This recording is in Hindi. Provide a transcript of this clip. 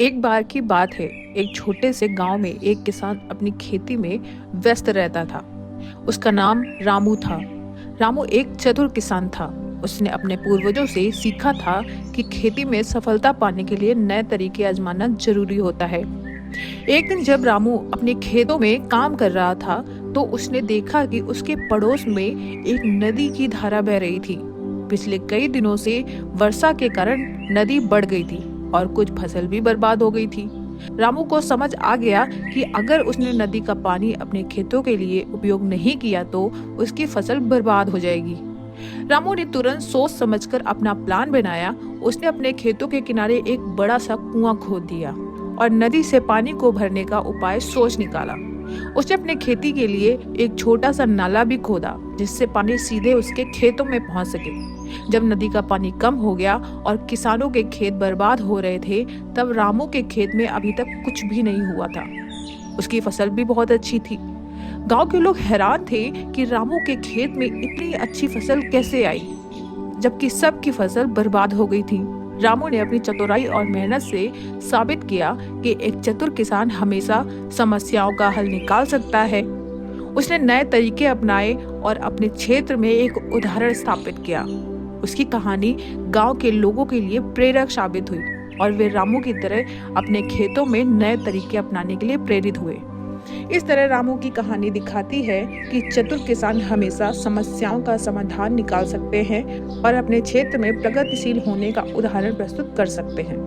एक बार की बात है। एक छोटे से गांव में एक किसान अपनी खेती में व्यस्त रहता था। उसका नाम रामू था। रामू एक चतुर किसान था। उसने अपने पूर्वजों से सीखा था कि खेती में सफलता पाने के लिए नए तरीके आजमाना जरूरी होता है। एक दिन जब रामू अपने खेतों में काम कर रहा था, तो उसने देखा कि उसके पड़ोस में एक नदी की धारा बह रही थी। पिछले कई दिनों से वर्षा के कारण नदी बढ़ गई थी और कुछ फसल भी बर्बाद हो गई थी। रामू को समझ आ गया कि अगर उसने नदी का पानी अपने खेतों के लिए उपयोग नहीं किया तो उसकी फसल बर्बाद हो जाएगी। रामू ने तुरंत सोच समझकर अपना प्लान बनाया। उसने अपने खेतों के किनारे एक बड़ा सा कुआं खोद दिया और नदी से पानी को भरने का उपाय सोच निकाला। उसने अपने खेती के लिए एक छोटा सा नाला भी खोदा, जिससे पानी सीधे उसके खेतों में पहुंच सके। जब नदी का पानी कम हो गया और किसानों के खेत बर्बाद हो रहे थे, तब रामू के खेत में अभी तक कुछ भी नहीं हुआ था। उसकी फसल भी बहुत अच्छी थी। गांव के लोग हैरान थे कि रामू के खेत में इतनी अच्छी फसल कैसे आई, जबकि सबकी फसल बर्बाद हो गई थी। रामू ने अपनी चतुराई और मेहनत से साबित किया कि एक चतुर किसान हमेशा समस्याओं का हल निकाल सकता है। उसने नए तरीके अपनाए और अपने क्षेत्र में एक उदाहरण स्थापित किया। उसकी कहानी गांव के लोगों के लिए प्रेरक साबित हुई और वे रामू की तरह अपने खेतों में नए तरीके अपनाने के लिए प्रेरित हुए। इस तरह रामू की कहानी दिखाती है कि चतुर किसान हमेशा समस्याओं का समाधान निकाल सकते हैं और अपने क्षेत्र में प्रगतिशील होने का उदाहरण प्रस्तुत कर सकते हैं।